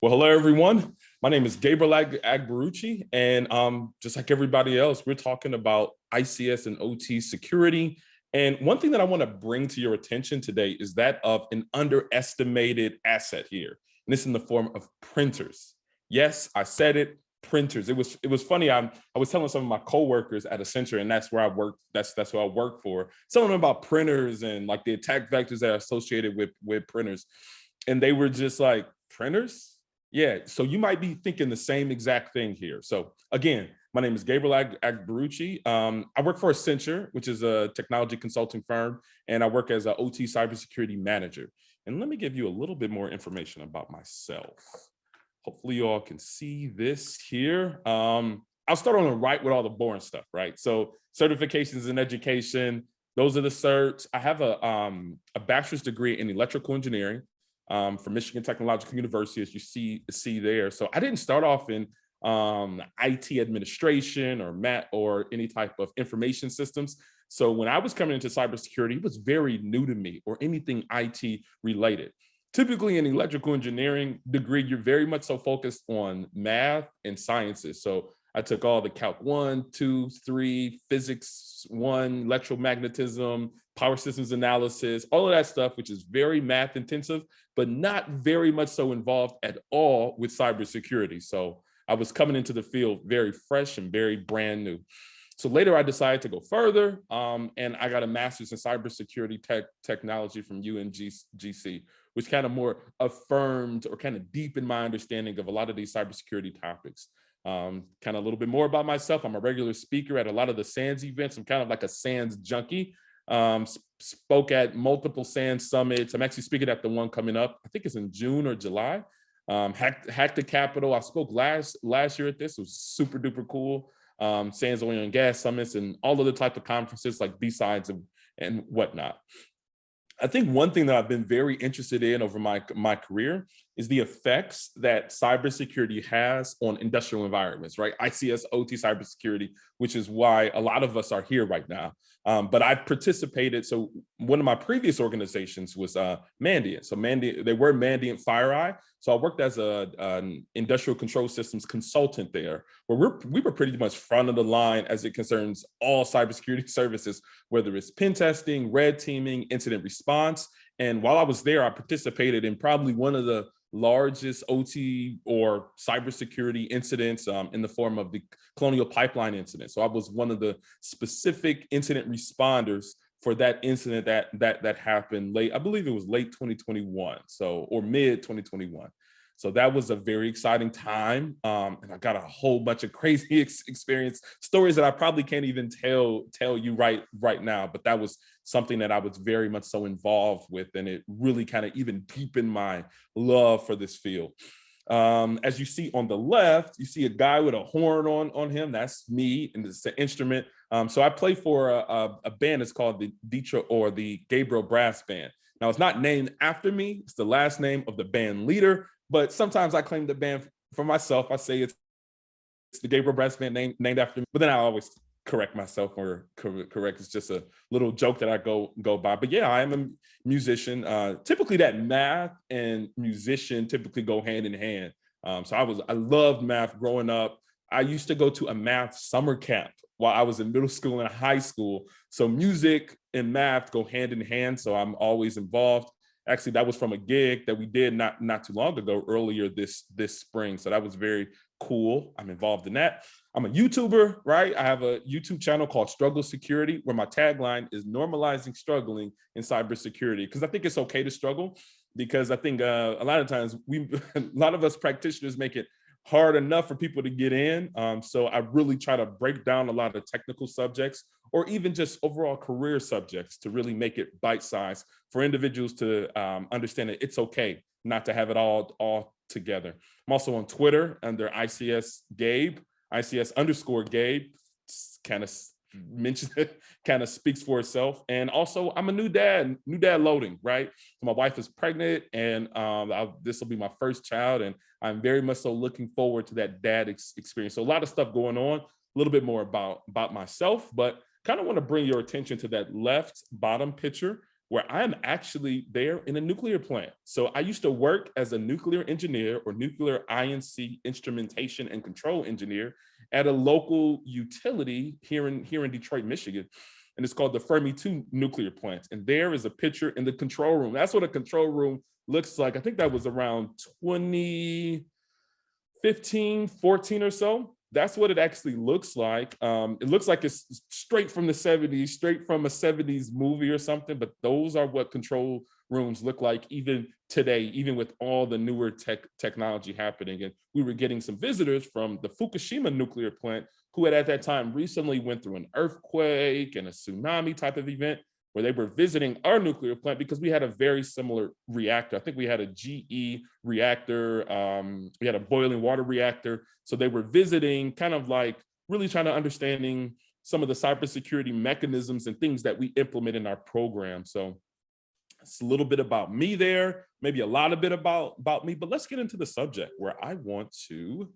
Well, hello, everyone. My name is Gabriel Agboruche, and just like everybody else, we're talking about ICS and OT security. And one thing that I want to bring to your attention today is that of an underestimated asset here, and this in the form of printers. Yes, I said it, printers. It was funny. I was telling some of my coworkers at Accenture, and that's where I work. That's who I work for. Telling them about printers and like the attack vectors that are associated with printers, and they were just like, printers? Yeah, so you might be thinking the same exact thing here. So again, my name is Gabriel Agboruche. I work for Accenture, which is a technology consulting firm, and I work as an OT cybersecurity manager. And let me give you a little bit more information about myself. Hopefully you all can see this here. I'll start on the right with all the boring stuff, right? So certifications in education, those are the certs. I have a bachelor's degree in electrical engineering from Michigan Technological University, as you see there. So I didn't start off in IT administration or or any type of information systems. So when I was coming into cybersecurity, it was very new to me, or anything IT related. Typically in electrical engineering degree, you're very much so focused on math and sciences. So I took all the Calc 1, 2, 3, Physics 1, electromagnetism, power systems analysis, all of that stuff, which is very math intensive, but not very much so involved at all with cybersecurity. So I was coming into the field very fresh and very brand new. So later I decided to go further, and I got a master's in cybersecurity technology from UNGC, which kind of more affirmed or kind of deepened my understanding of a lot of these cybersecurity topics. Kind of a little bit more about myself. I'm a regular speaker at a lot of the SANS events. I'm kind of like a SANS junkie. Spoke at multiple SANS summits. I'm actually speaking at the one coming up. I think it's in June or July. Hack the Capital. I spoke last year at this. It was super duper cool. SANS Oil and Gas summits and all of the type of conferences like B-Sides and whatnot. I think one thing that I've been very interested in over my career is the effects that cybersecurity has on industrial environments, right? ICS, OT cybersecurity, which is why a lot of us are here right now. But I've participated. So one of my previous organizations was Mandiant. So they were Mandiant FireEye. So I worked as an industrial control systems consultant there, where we were pretty much front of the line as it concerns all cybersecurity services, whether it's pen testing, red teaming, incident response. And while I was there, I participated in probably one of the largest OT or cybersecurity incidents in the form of the Colonial Pipeline incident. So I was one of the specific incident responders for that incident that happened late, I believe it was late 2021, or mid 2021. So that was a very exciting time. And I got a whole bunch of crazy experience stories that I probably can't even tell you right now, but that was something that I was very much so involved with. And it really kind of even deepened my love for this field. As you see on the left, you see a guy with a horn on him. That's me, and it's an instrument. So I play for a band. It's called the Detroit or the Gabriel Brass Band. Now it's not named after me. It's the last name of the band leader. But sometimes I claim the band for myself. I say it's the Gabriel Brass Band named after me. But then I always correct myself or correct. It's just a little joke that I go by. But yeah, I am a musician. Typically that math and musician typically go hand in hand. So I loved math growing up. I used to go to a math summer camp while I was in middle school and high school. So music and math go hand in hand. So I'm always involved. Actually, that was from a gig that we did not too long ago, earlier this spring. So that was very cool. I'm involved in that. I'm a YouTuber, right? I have a YouTube channel called Struggle Security, where my tagline is normalizing struggling in cybersecurity. Because I think it's okay to struggle, because I think a lot of times a lot of us practitioners make it hard enough for people to get in. So I really try to break down a lot of technical subjects, or even just overall career subjects, to really make it bite-sized for individuals to understand that it's okay not to have it all together. I'm also on Twitter under ICS Gabe, ICS_Gabe. Kind of mentions it, kind of speaks for itself. And also I'm a new dad loading, right? So my wife is pregnant, and this will be my first child, and I'm very much so looking forward to that dad experience. So a lot of stuff going on, a little bit more about myself, but kind of want to bring your attention to that left bottom picture. where I'm actually there in a nuclear plant. So I used to work as a nuclear engineer or nuclear INC instrumentation and control engineer at a local utility here in Detroit, Michigan. And it's called the Fermi 2 nuclear plant. And there is a picture in the control room. That's what a control room looks like. I think that was around 2015, 14 or so. That's what it actually looks like. It looks like it's straight from the 70s, straight from a 70s movie or something, but those are what control rooms look like even today, even with all the newer technology happening. And we were getting some visitors from the Fukushima nuclear plant who had at that time recently went through an earthquake and a tsunami type of event, where they were visiting our nuclear plant because we had a very similar reactor. I think we had a GE reactor, we had a boiling water reactor. So they were visiting, kind of like really trying to understanding some of the cybersecurity mechanisms and things that we implement in our program. So it's a little bit about me there, maybe a lot of bit about me, but let's get into the subject where I want to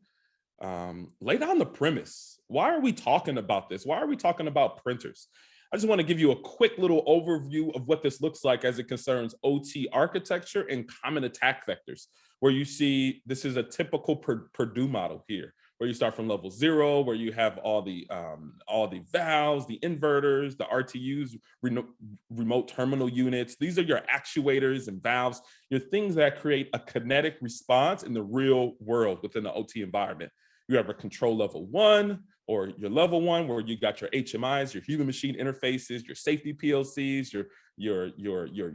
lay down the premise. Why are we talking about this? Why are we talking about printers? I just want to give you a quick little overview of what this looks like as it concerns OT architecture and common attack vectors, where you see this is a typical Purdue model here, where you start from level 0, where you have all the valves, the inverters, the RTUs, remote terminal units. These are your actuators and valves, your things that create a kinetic response in the real world within the OT environment. You have a control level 1, or your level 1, where you got your HMIs, your human machine interfaces, your safety PLCs, your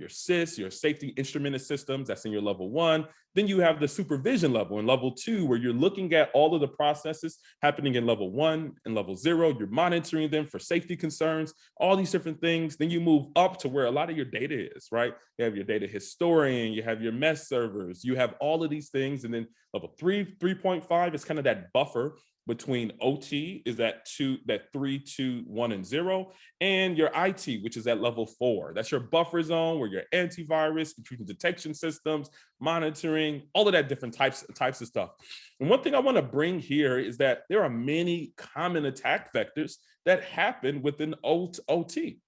SIS, your safety instrumented systems. That's in your level 1. Then you have the supervision level in level 2, where you're looking at all of the processes happening in level 1 and level 0. You're monitoring them for safety concerns, all these different things. Then you move up to where a lot of your data is, right? You have your data historian, you have your mesh servers, you have all of these things. And then level 3.5 is kind of that buffer between OT, is that 3, 2, 1, and 0, and your IT, which is at level 4. That's your buffer zone, where your antivirus, intrusion detection systems, monitoring, all of that different types of stuff. And one thing I want to bring here is that there are many common attack vectors that happen within OT.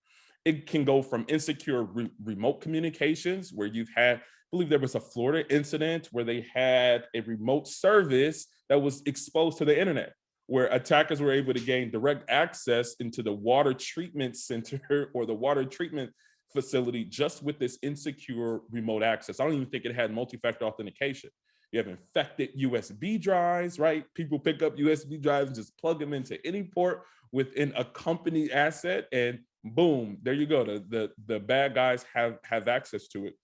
It can go from insecure remote communications, where you've had, I believe there was a Florida incident where they had a remote service that was exposed to the internet, where attackers were able to gain direct access into the water treatment center or the water treatment facility just with this insecure remote access. I don't even think it had multi-factor authentication. You have infected USB drives, right? People pick up USB drives and just plug them into any port within a company asset, and boom, there you go. The bad guys have access to it.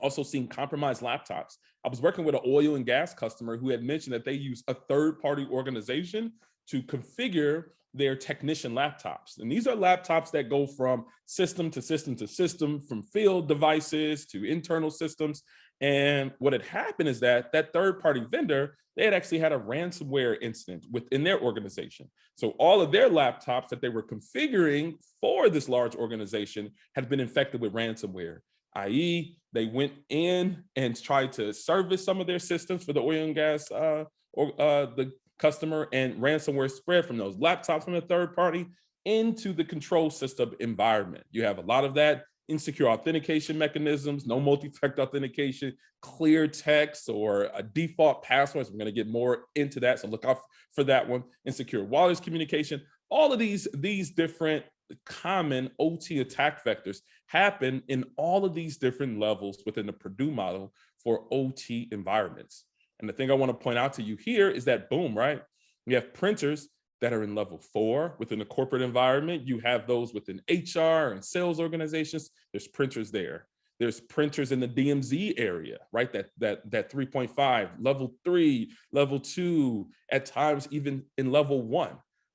Also seen compromised laptops. I was working with an oil and gas customer who had mentioned that they use a third-party organization to configure their technician laptops. And these are laptops that go from system to system to system, from field devices to internal systems. And what had happened is that third-party vendor, they had actually had a ransomware incident within their organization. So all of their laptops that they were configuring for this large organization had been infected with ransomware, i.e., they went in and tried to service some of their systems for the oil and gas the customer, and ransomware spread from those laptops from the third party into the control system environment. You have a lot of that, insecure authentication mechanisms, no multi-factor authentication, clear text or a default passwords. We're going to get more into that, so look out for that one. Insecure wireless communication. All of these different common OT attack vectors happen in all of these different levels within the Purdue model for OT environments. And the thing I want to point out to you here is that, boom, right? We have printers that are in level 4 within the corporate environment. You have those within HR and sales organizations. There's printers there. There's printers in the DMZ area, right? That 3.5, level 3, level 2, at times even in level 1.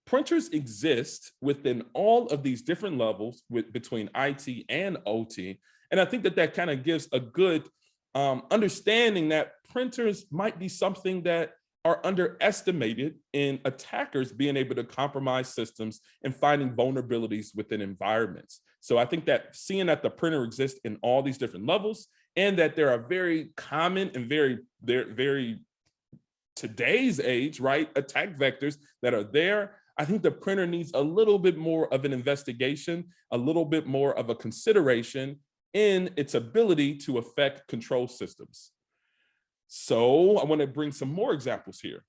Printers exist within all of these different levels between IT and OT. And I think that kind of gives a good understanding that printers might be something that are underestimated in attackers being able to compromise systems and finding vulnerabilities within environments. So I think that seeing that the printer exists in all these different levels, and that there are very common and very today's age, right, attack vectors that are there, I think the printer needs a little bit more of an investigation, a little bit more of a consideration in its ability to affect control systems. So I want to bring some more examples here.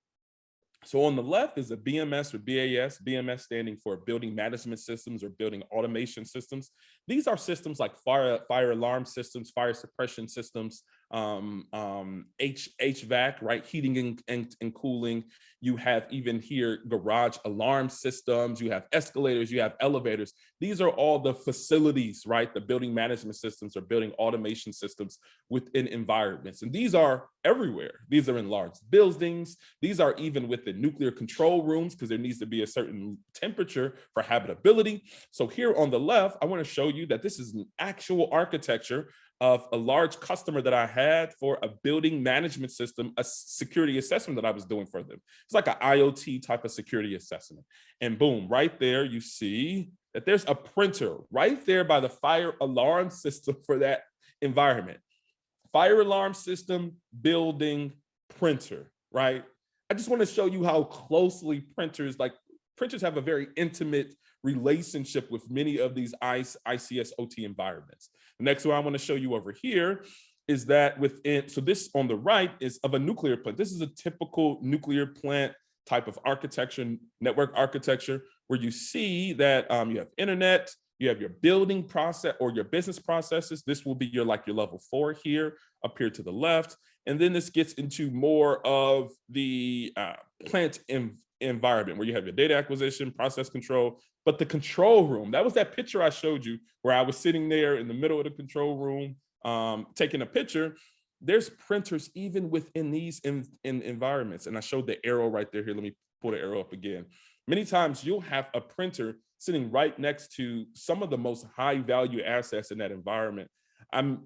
So on the left is a BMS or BAS, BMS standing for Building Management Systems or Building Automation Systems. These are systems like fire alarm systems, fire suppression systems, HVAC, right? Heating and cooling. You have even here garage alarm systems, you have escalators, you have elevators. These are all the facilities, right? The building management systems or building automation systems within environments. And these are everywhere. These are in large buildings. These are even within nuclear control rooms because there needs to be a certain temperature for habitability. So here on the left, I want to show you that this is an actual architecture of a large customer that I had for a building management system, a security assessment that I was doing for them. It's like an IoT type of security assessment. And boom, right there, you see that there's a printer right there by the fire alarm system for that environment. Fire alarm system, building, printer, right? I just want to show you how closely printers have a very intimate relationship with many of these ICS OT environments. The next one I want to show you over here is that so this on the right is of a nuclear plant. This is a typical nuclear plant type of architecture, network architecture, where you see that you have internet, you have your building process or your business processes. This will be your level 4 here, up here to the left. And then this gets into more of the plant environment where you have your data acquisition, process control, but the control room, that was that picture I showed you where I was sitting there in the middle of the control room, taking a picture. There's printers even within these environments. And I showed the arrow right there. Here, let me pull the arrow up again. Many times you'll have a printer sitting right next to some of the most high value assets in that environment. I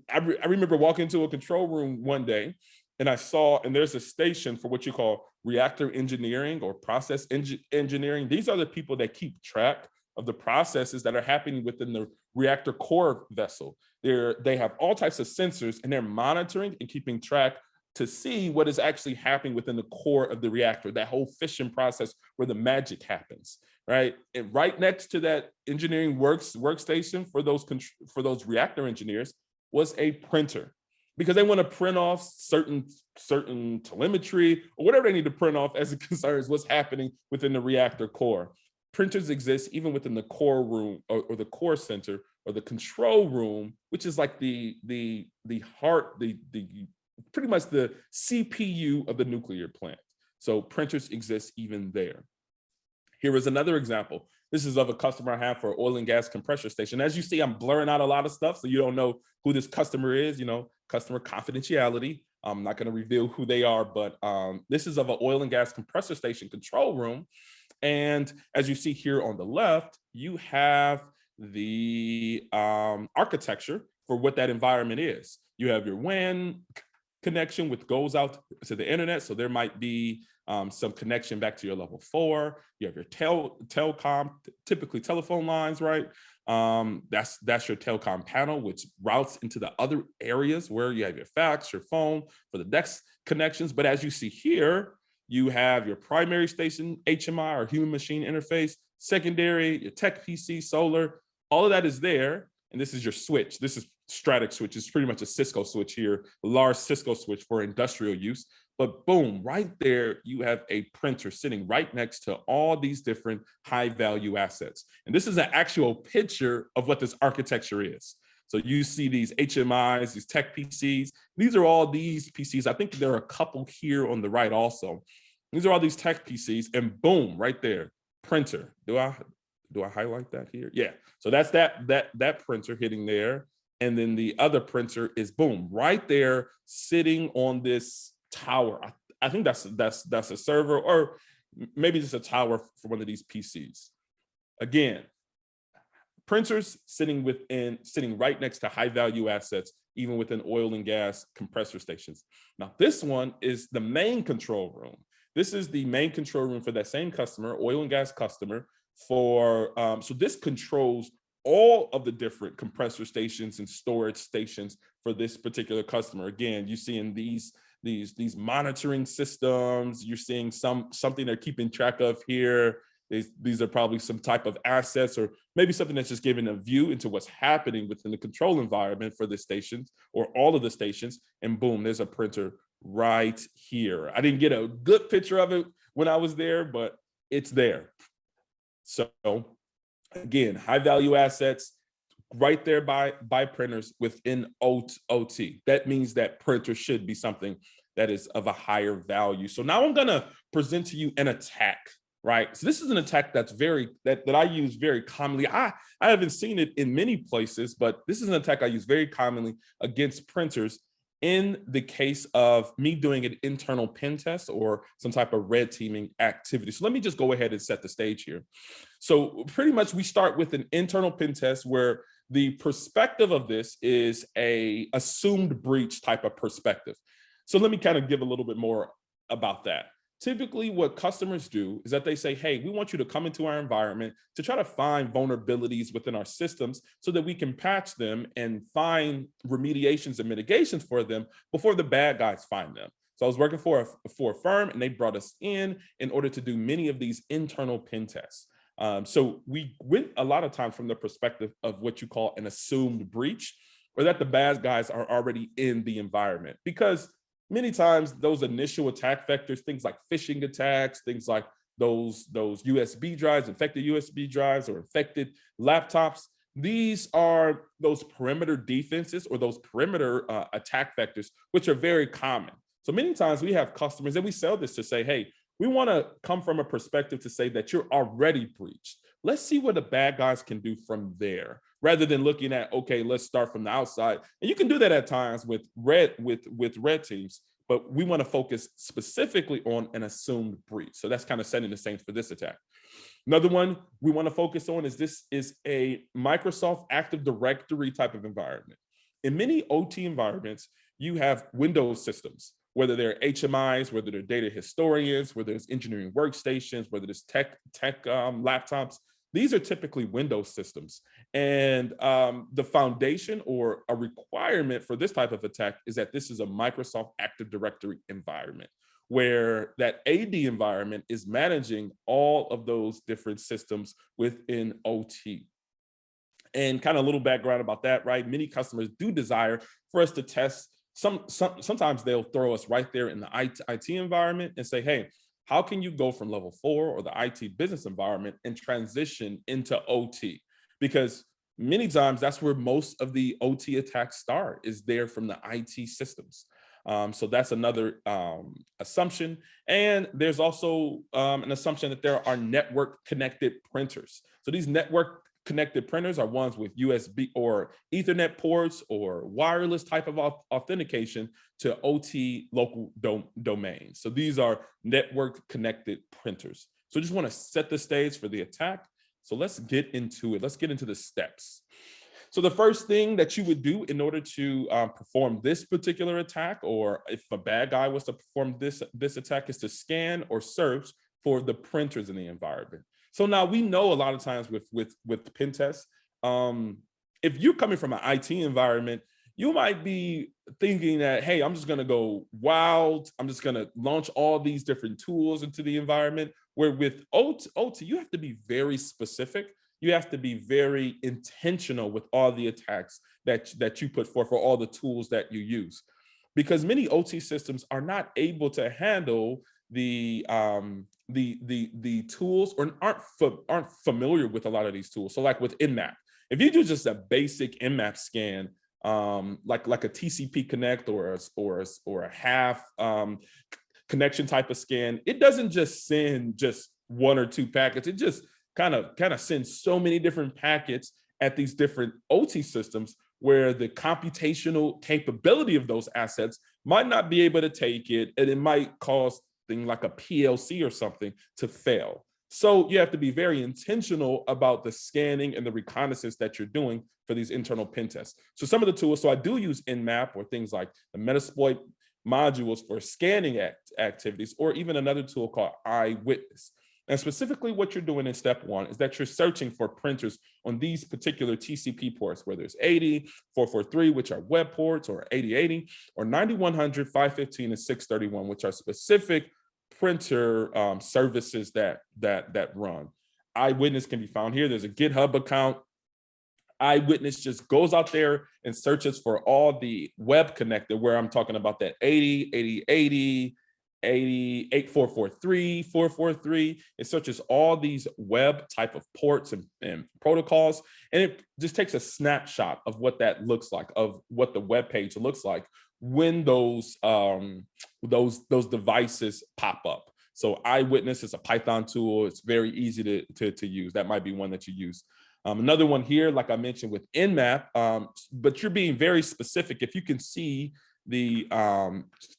remember walking into a control room one day and and there's a station for what you call reactor engineering or process engineering. These are the people that keep track of the processes that are happening within the reactor core vessel. They have all types of sensors and they're monitoring and keeping track to see what is actually happening within the core of the reactor, that whole fission process where the magic happens, right? And right next to that engineering workstation for those reactor engineers was a printer, because they want to print off certain telemetry or whatever they need to print off as it concerns what's happening within the reactor core. Printers exist even within the core room or the core center or the control room, which is like the heart, pretty much the CPU of the nuclear plant. So printers exist even there. Here is another example. This is of a customer I have for oil and gas compressor station. As you see, I'm blurring out a lot of stuff, so you don't know who this customer is, customer confidentiality. I'm not going to reveal who they are, but this is of an oil and gas compressor station control room. And as you see here on the left, you have the architecture for what that environment is. You have your WAN connection, which goes out to the internet. So there might be some connection back to your level 4. You have your telecom, typically telephone lines, right? That's your telecom panel, which routes into the other areas where you have your fax, your phone for the next connections. But as you see here, you have your primary station, HMI or human machine interface, secondary, your tech PC, solar, all of that is there. And this is your switch. This is static switch. It's pretty much a Cisco switch here, a large Cisco switch for industrial use. But boom, right there, you have a printer sitting right next to all these different high value assets. And this is an actual picture of what this architecture is. So you see these HMIs, these tech PCs. These are all these PCs. I think there are a couple here on the right also. These are all these tech PCs, and boom, right there, printer. Do I highlight that here? Yeah. So that's that printer hitting there. And then the other printer is boom, right there, sitting on this tower. I think that's a server, or maybe just a tower for one of these PCs. Again, printers sitting right next to high value assets, even within oil and gas compressor stations. Now, this one is the main control room. This is the main control room for that same customer, oil and gas customer. So this controls all of the different compressor stations and storage stations for this particular customer. Again, you're seeing these monitoring systems. You're seeing something they're keeping track of here. These are probably some type of assets, or maybe something that's just giving a view into what's happening within the control environment for the stations or all of the stations. And boom, there's a printer right here. I didn't get a good picture of it when I was there, but it's there. So again, high value assets right there by printers within OT. That means that printer should be something that is of a higher value. So now I'm gonna present to you an attack, right? So this is an attack that's that I use very commonly. I haven't seen it in many places, but this is an attack I use very commonly against printers in the case of me doing an internal pen test or some type of red teaming activity. So let me just go ahead and set the stage here. So pretty much we start with an internal pen test where the perspective of this is a assumed breach type of perspective. So let me kind of give a little bit more about that. Typically what customers do is that they say, hey, we want you to come into our environment to try to find vulnerabilities within our systems so that we can patch them and find remediations and mitigations for them before the bad guys find them. So I was working for a firm, and they brought us in order to do many of these internal pen tests. So we went a lot of times from the perspective of what you call an assumed breach, or that the bad guys are already in the environment, because many times those initial attack vectors, things like phishing attacks, things like those USB drives, infected USB drives, or infected laptops, these are those perimeter defenses or those perimeter attack vectors, which are very common. So many times we have customers, and we sell this to say, hey, we want to come from a perspective to say that you're already breached. Let's see what the bad guys can do from there, rather than looking at, okay, let's start from the outside. And you can do that at times with red teams, but we want to focus specifically on an assumed breach. So that's kind of setting the stage for this attack. Another one we want to focus on is this is a Microsoft Active Directory type of environment. In many OT environments, you have Windows systems, whether they're HMIs, whether they're data historians, whether it's engineering workstations, whether it's tech laptops. These are typically Windows systems. And the foundation or a requirement for this type of attack is that this is a Microsoft Active Directory environment, where that AD environment is managing all of those different systems within OT. And kind of a little background about that, right? Many customers do desire for us to test. Sometimes they'll throw us right there in the IT environment and say, hey, how can you go from level 4 or the IT business environment and transition into OT? Because many times that's where most of the OT attacks start, is there from the IT systems. So that's another assumption. And there's also an assumption that there are network connected printers. So these network connected printers are ones with USB or Ethernet ports or wireless type of authentication to OT local domains. So these are network connected printers. So just want to set the stage for the attack. So let's get into it. Let's get into the steps. So the first thing that you would do in order to perform this particular attack, or if a bad guy was to perform this attack, is to scan or search for the printers in the environment. So now we know a lot of times with pen tests, if you're coming from an IT environment, you might be thinking that, hey, I'm just going to go wild. I'm just going to launch all these different tools into the environment. Where with OT, you have to be very specific. You have to be very intentional with all the attacks that you put forth, for all the tools that you use, because many OT systems are not able to handle the tools, or aren't familiar with a lot of these tools. So like with Nmap, if you do just a basic Nmap scan, like a TCP connect or a half connection type of scan, it doesn't just send just one or two packets. It just kind of sends so many different packets at these different OT systems, where the computational capability of those assets might not be able to take it, and it might cause thing like a PLC or something to fail. So you have to be very intentional about the scanning and the reconnaissance that you're doing for these internal pen tests. So some of the tools, so I do use Nmap or things like the Metasploit modules for scanning activities, or even another tool called Eyewitness. And specifically what you're doing in step 1 is that you're searching for printers on these particular TCP ports, whether it's 80, 443, which are web ports, or 8080, or 9100, 515, and 631, which are specific printer services that run. Eyewitness can be found here. There's a GitHub account. Eyewitness just goes out there and searches for all the web connector, where I'm talking about that 80, 80, 80, 80, 8443, 443. It searches all these web type of ports and protocols, and it just takes a snapshot of what that looks like, of what the web page looks like when those devices pop up. So Eyewitness is a Python tool. It's very easy to use. That might be one that you use. Another one here, like I mentioned with Nmap, but you're being very specific. If you can see the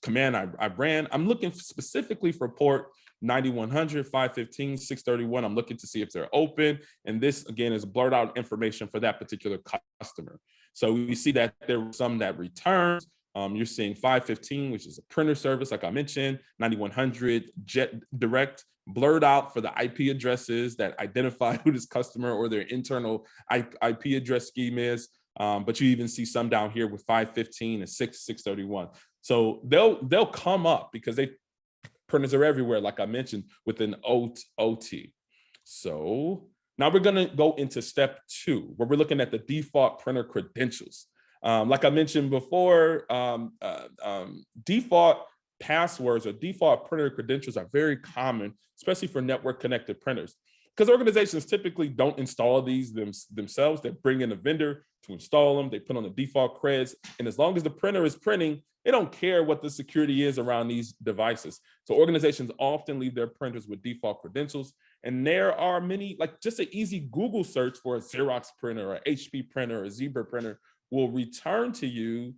command I ran, I'm looking specifically for port 9100, 515, 631. I'm looking to see if they're open. And this, again, is blurred out information for that particular customer. So we see that there were some that returns. You're seeing 515, which is a printer service, like I mentioned, 9100 Jet Direct, blurred out for the IP addresses that identify who this customer or their internal IP address scheme is. But you even see some down here with 515 and 631. So they'll come up because printers are everywhere, like I mentioned, within OT. So now we're gonna go into step 2, where we're looking at the default printer credentials. Like I mentioned before, default passwords or default printer credentials are very common, especially for network connected printers, because organizations typically don't install these themselves. They bring in a vendor to install them. They put on the default creds. And as long as the printer is printing, they don't care what the security is around these devices. So organizations often leave their printers with default credentials. And there are many, like just an easy Google search for a Xerox printer or HP printer or Zebra printer will return to you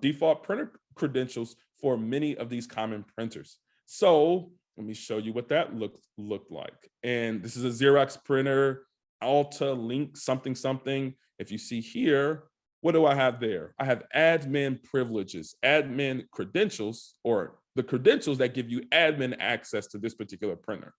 default printer credentials for many of these common printers. So let me show you what that looked like. And this is a Xerox printer, Alta Link something something. If you see here, what do I have there? I have admin privileges, admin credentials, or the credentials that give you admin access to this particular printer.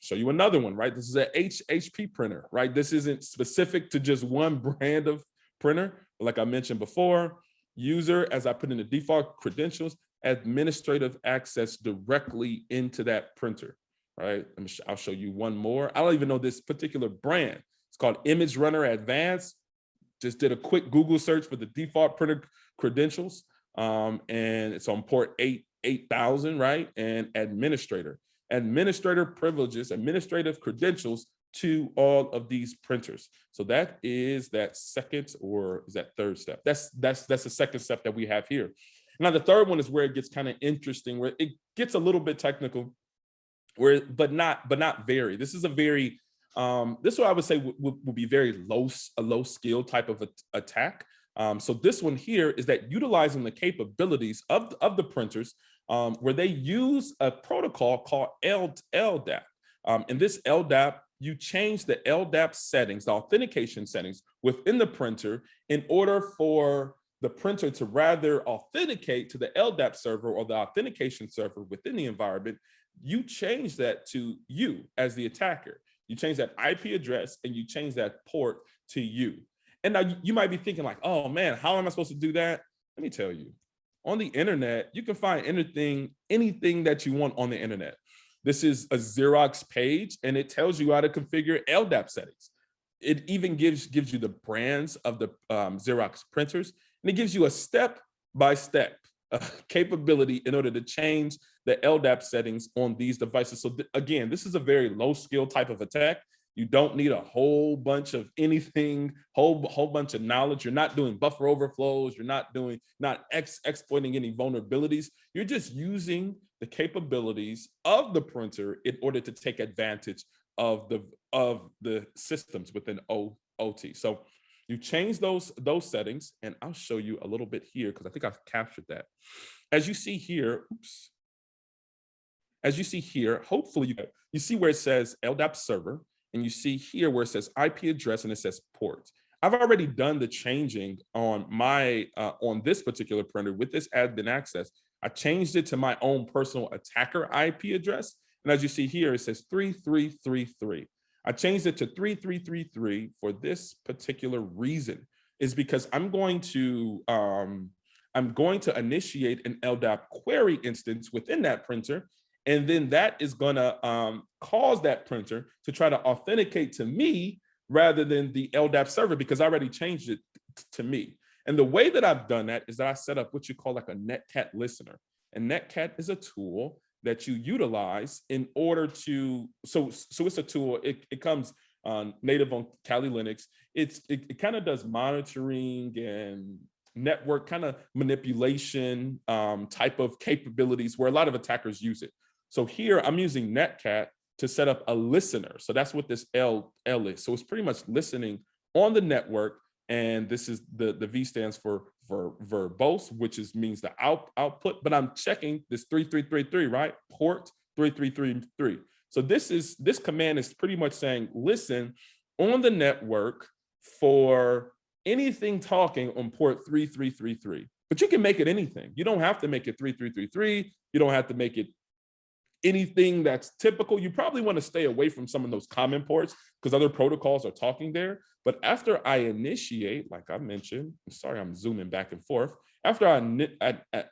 Show you another one, right? This is a HP printer, right? This isn't specific to just one brand of printer. But like I mentioned before, user, as I put in the default credentials, administrative access directly into that printer, right? I'll show you one more. I don't even know this particular brand. It's called Image Runner Advanced. Just did a quick Google search for the default printer credentials, and it's on port 8000, right? And administrator privileges, administrative credentials to all of these printers. So that is that second, or is that third step? That's the second step that we have here. Now the third one is where it gets kind of interesting, where it gets a little bit technical, but not very. This is a very this one I would say would be very low skill type of attack. So this one here is that utilizing the capabilities of the printers, where they use a protocol called LDAP. In this LDAP, you change the LDAP settings, the authentication settings within the printer, in order for the printer to rather authenticate to the LDAP server or the authentication server within the environment. You change that to you as the attacker. You change that IP address and you change that port to you. And now you might be thinking like, oh man, how am I supposed to do that? Let me tell you, on the internet, you can find anything that you want on the internet. This is a Xerox page and it tells you how to configure LDAP settings. It even gives you the brands of the Xerox printers, and it gives you a step-by-step capability in order to change the LDAP settings on these devices. So again, this is a very low skill type of attack. You don't need a whole bunch of anything, whole bunch of knowledge. You're not doing buffer overflows. You're not exploiting any vulnerabilities. You're just using the capabilities of the printer in order to take advantage of the systems within OT. So you change those settings, and I'll show you a little bit here because I think I've captured that. As you see here, hopefully you see where it says LDAP server, and you see here where it says IP address and it says port. I've already done the changing on my on this particular printer with this admin access. I changed it to my own personal attacker IP address, and as you see here, it says 3333. I changed it to 3333 for this particular reason, is because I'm going to initiate an LDAP query instance within that printer, And then that is gonna cause that printer to try to authenticate to me rather than the LDAP server, because I already changed it to me. And the way that I've done that is that I set up what you call like a netcat listener. And netcat is a tool that you utilize in order to, so it's a tool, it comes native on Kali Linux. It kind of does monitoring and network kind of manipulation type of capabilities where a lot of attackers use it. So here I'm using netcat to set up a listener. So that's what this L is. So it's pretty much listening on the network. And this is the V stands for verbose, which means the output, but I'm checking this 3333, right? Port 3333. So this command is pretty much saying, listen on the network for anything talking on port 3333. But you can make it anything. You don't have to make it 3333. You don't have to make it anything that's typical. You probably want to stay away from some of those common ports because other protocols are talking there. But after I initiate, like I mentioned, sorry, I'm zooming back and forth. After I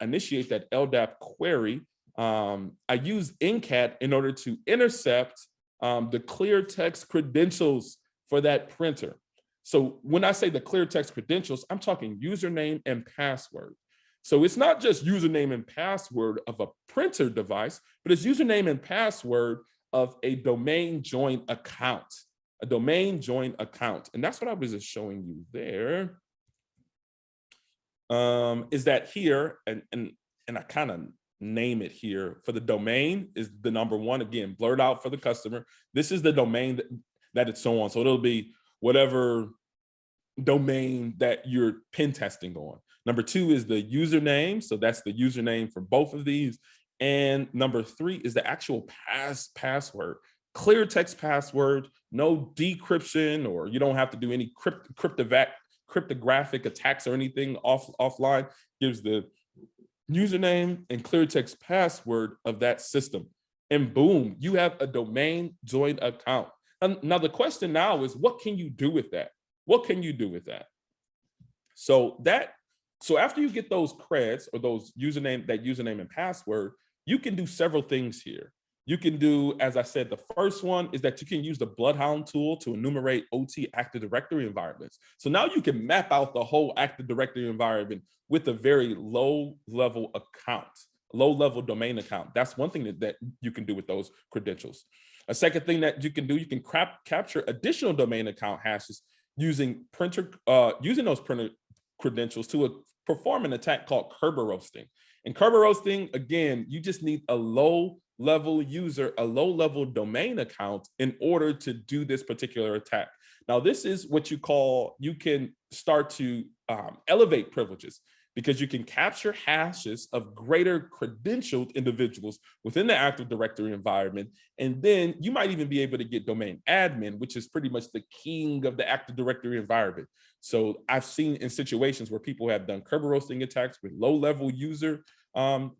initiate that LDAP query, I use NCAT in order to intercept the clear text credentials for that printer. So when I say the clear text credentials, I'm talking username and password. So it's not just username and password of a printer device, but it's username and password of a domain join account, a domain join account. And that's what I was just showing you there. Is that here, and I kind of name it here for the domain is the number one, again, blurred out for the customer. This is the domain that it's so on. So it'll be whatever domain that you're pen testing on. Number two is the username. So that's the username for both of these. And number three is the actual password, clear text password, no decryption, or you don't have to do any cryptographic attacks or anything offline. Gives the username and clear text password of that system. And boom, you have a domain joined account. And now the question now is, what can you do with that? What can you do with that? So after you get those creds or those username and password, you can do several things here. You can do, as I said, the first one is that you can use the Bloodhound tool to enumerate OT Active Directory environments. So now you can map out the whole Active Directory environment with a very low level account, low level domain account. That's one thing that you can do with those credentials. A second thing that you can do, you can capture additional domain account hashes using those printer credentials to perform an attack called Kerber roasting. And Kerber roasting, again, you just need a low-level user, a low-level domain account in order to do this particular attack. Now, this is what you can start to elevate privileges, because you can capture hashes of greater credentialed individuals within the Active Directory environment. And then you might even be able to get domain admin, which is pretty much the king of the Active Directory environment. So I've seen in situations where people have done Kerber roasting attacks with low-level user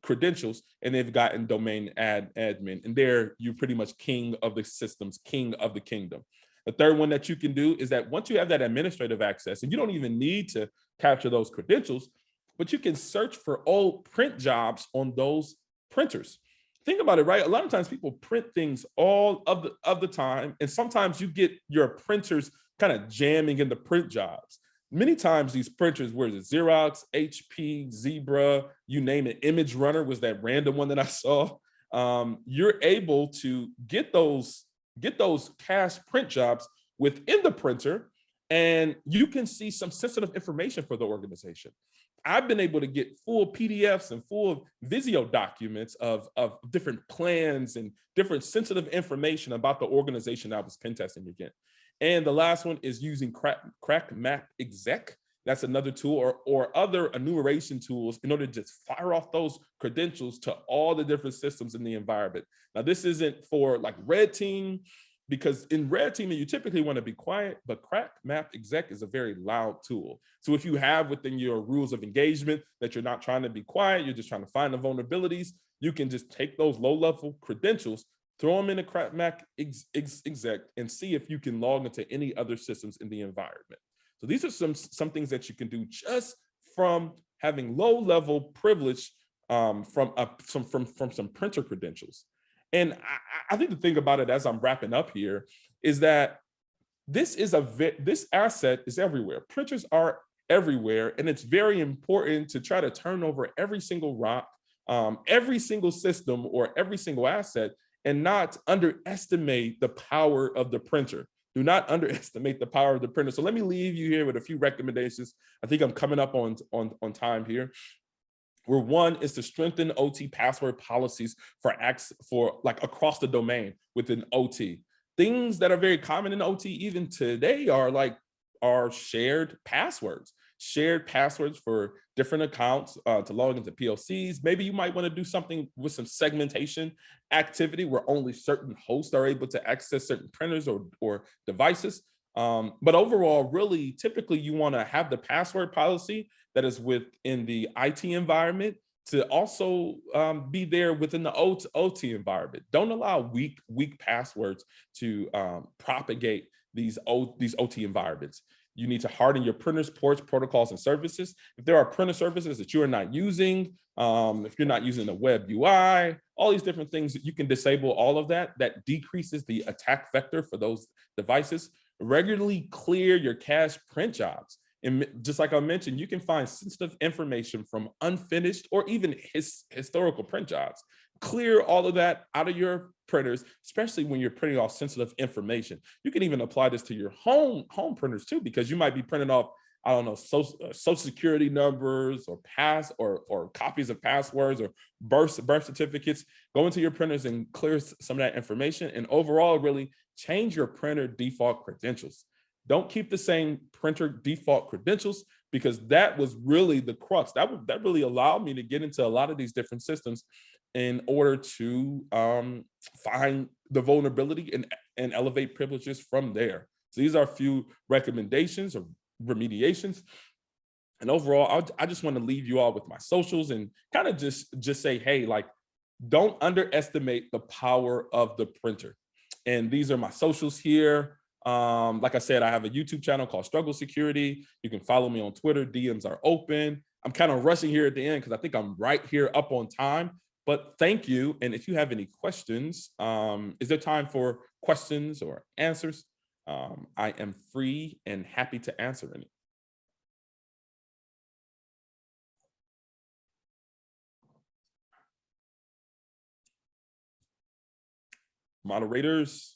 credentials, and they've gotten domain admin. And there, you're pretty much king of the systems, king of the kingdom. The third one that you can do is that once you have that administrative access, and you don't even need to capture those credentials, but you can search for old print jobs on those printers. Think about it, right? A lot of times people print things all of the time, and sometimes you get your printers kind of jamming into print jobs. Many times these printers, where is it? Xerox, HP, Zebra, you name it. Image Runner was that random one that I saw. You're able to get those cache print jobs within the printer, and you can see some sensitive information for the organization. I've been able to get full PDFs and full Visio documents of different plans and different sensitive information about the organization I was pen testing again. And the last one is using crack map exec. That's another tool, or other enumeration tools, in order to just fire off those credentials to all the different systems in the environment. Now, this isn't for like red team, because in red teaming, you typically want to be quiet, but crack map exec is a very loud tool. So if you have within your rules of engagement that you're not trying to be quiet, you're just trying to find the vulnerabilities, you can just take those low-level credentials, throw them in a crack map exec, and see if you can log into any other systems in the environment. So these are some things that you can do just from having low-level privilege from some printer credentials. And I think the thing about it, as I'm wrapping up here, is that this asset is everywhere. Printers are everywhere, and it's very important to try to turn over every single rock, every single system, or every single asset, and not underestimate the power of the printer. Do not underestimate the power of the printer. So let me leave you here with a few recommendations. I think I'm coming up on time here. Where one is to strengthen OT password policies for like across the domain within OT. Things that are very common in OT even today are shared passwords for different accounts to log into PLCs. Maybe you might want to do something with some segmentation activity where only certain hosts are able to access certain printers or devices. But overall, really, typically you want to have the password policy that is within the IT environment to also be there within the OT environment. Don't allow weak passwords to propagate these OT environments. You need to harden your printers, ports, protocols, and services. If there are printer services that you are not using, if you're not using the web UI, all these different things, you can disable all of that. That decreases the attack vector for those devices. Regularly clear your cache print jobs. And just like I mentioned, you can find sensitive information from unfinished or even historical print jobs. Clear all of that out of your printers, especially when you're printing off sensitive information. You can even apply this to your home printers too, because you might be printing off, I don't know, social security numbers or copies of passwords or birth certificates. Go into your printers and clear some of that information. And overall, really change your printer default credentials. Don't keep the same printer default credentials, because that was really the crux. That really allowed me to get into a lot of these different systems in order to find the vulnerability and elevate privileges from there. So these are a few recommendations or remediations. And overall, I just want to leave you all with my socials and kind of just say, hey, like, don't underestimate the power of the printer. And these are my socials here. Like I said, I have a YouTube channel called Struggle Security. You can follow me on Twitter. DMs are open. I'm kind of rushing here at the end because I think I'm right here up on time. But thank you. And if you have any questions, is there time for questions or answers? I am free and happy to answer any. Moderators.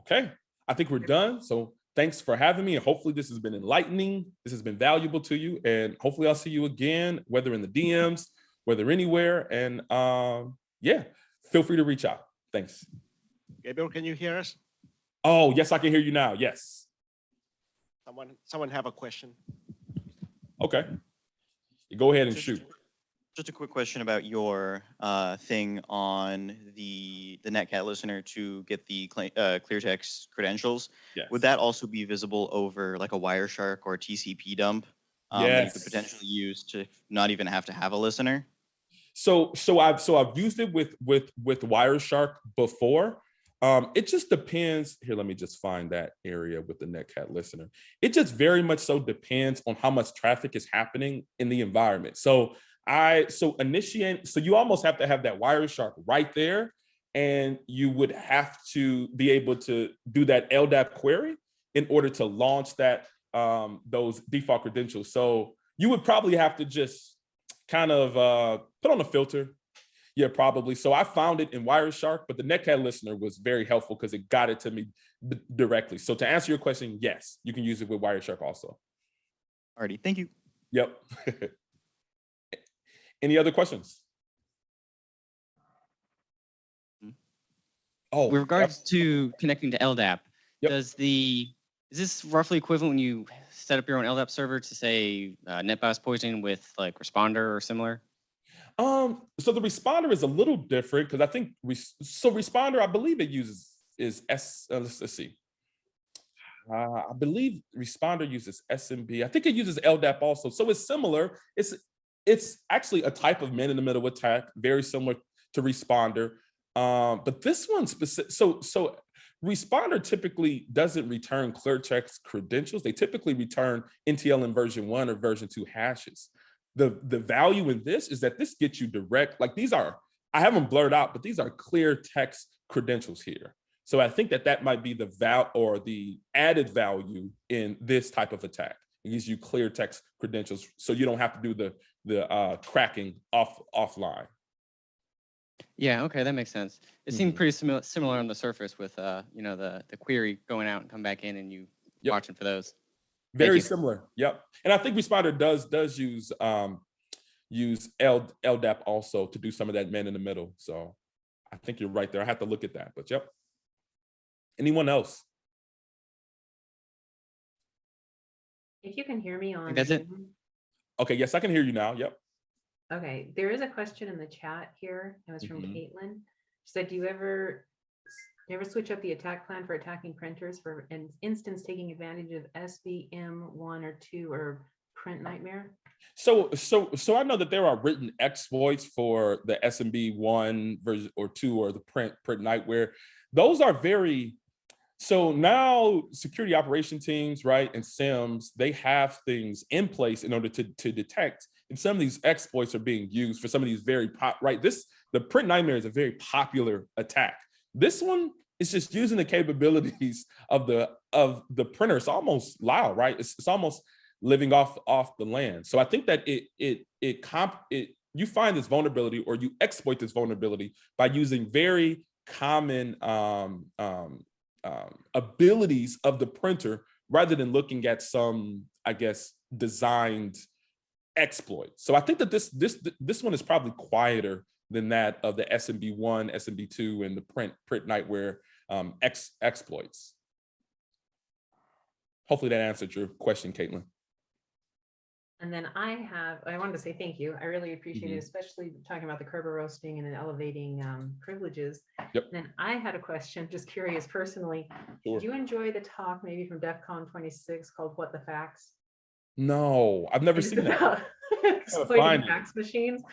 Okay, I think we're done. So thanks for having me. And hopefully this has been enlightening. This has been valuable to you. And hopefully I'll see you again, whether in the DMs, whether anywhere. And yeah, feel free to reach out. Thanks. Gabriel, can you hear us? Oh, yes, I can hear you now. Yes. Someone have a question? Okay. Go ahead and shoot. Just a quick question about your thing on the Netcat listener to get the clear text credentials. Yes. Would that also be visible over like a Wireshark or TCP dump that you Yes. could potentially use to not even have to have a listener? So I've used it with Wireshark before. It just depends. Here, let me just find that area with the Netcat listener. It just very much so depends on how much traffic is happening in the environment. So you almost have to have that Wireshark right there, and you would have to be able to do that LDAP query in order to launch that those default credentials. So you would probably have to just kind of put on a filter. Yeah, probably. So I found it in Wireshark, but the Netcat listener was very helpful because it got it to me directly. So to answer your question, yes, you can use it with Wireshark also. Alrighty, thank you. Yep. Any other questions? Oh, with regards to connecting to LDAP, Yep. is this roughly equivalent when you set up your own LDAP server to say NetBIOS poisoning with like Responder or similar? So the Responder is a little different because I think Responder, I believe it uses let's see. I believe Responder uses SMB. I think it uses LDAP also. So it's similar. It's actually a type of man-in-the-middle attack, very similar to Responder. But this one specific, so Responder typically doesn't return clear text credentials. They typically return NTLM version 1 or version 2 hashes. the value in this is that this gets you direct, like these are, I have them blurred out, but these are clear text credentials here. So I think that that might be the or the added value in this type of attack. It gives you clear text credentials, so you don't have to do the cracking offline. Yeah, okay, that makes sense. It seemed pretty similar on the surface with you know, the query going out and come back in and you watching for those. Very similar. Yep. And I think Responder does use LDAP also to do some of that man in the middle. So I think you're right there. I have to look at that, but yep. Anyone else? If you can hear me on. That's it. Okay, yes, I can hear you now. Yep. Okay, there is a question in the chat here. It was from Caitlin. She said, do you ever switch up the attack plan for attacking printers, for an instance taking advantage of SVM1 or 2 or Print Nightmare? So I know that there are written exploits for the SMB1 version or 2 or the print Nightmare. Those are very, so now security operation teams, right, and SIMs, they have things in place in order to detect. And some of these exploits are being used for some of these very the Print Nightmare is a very popular attack. This one is just using the capabilities of the printer. It's almost loud, right? It's almost living off the land. So I think that you find this vulnerability, or you exploit this vulnerability by using very common abilities of the printer, rather than looking at some, I guess, designed exploit. So I think that this one is probably quieter than that of the SMB1, SMB2, and the print Nightmare exploits. Hopefully that answered your question, Caitlin. And then I wanted to say thank you. I really appreciate it, especially talking about the Kerber roasting and then elevating privileges. Yep. And then I had a question, just curious personally. Sure. Did you enjoy the talk maybe from DEF CON 26 called What the Facts? No, I've never seen that. Exploiting fax machines.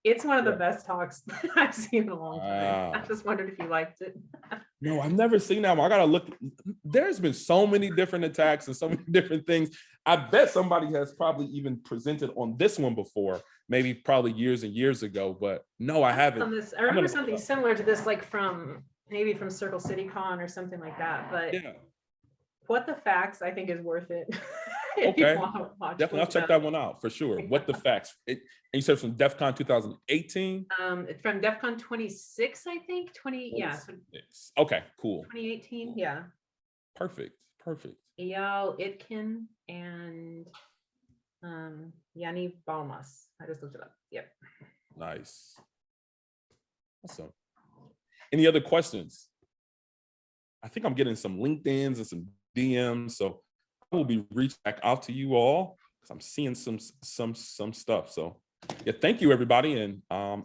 It's one of the best talks I've seen in a long time. I just wondered if you liked it. No, I've never seen that one. I gotta look. There's been so many different attacks and so many different things. I bet somebody has probably even presented on this one before, maybe probably years and years ago, but no, I haven't. I remember something similar to this, like maybe from Circle City Con or something like that, but What the Facts, I think, is worth it. Okay, definitely, I'll check that one out for sure. What the Facts? And you said from DEF CON 2018? From DEF CON 26, I think. 26. Okay, cool. 2018, yeah. Perfect. Eyal Itkin and Yanni Balmas. I just looked it up. Yep. Nice. Awesome. Any other questions? I think I'm getting some LinkedIn's and some DMs, so I will be reaching back out to you all because I'm seeing some stuff. So yeah, thank you everybody, and I'm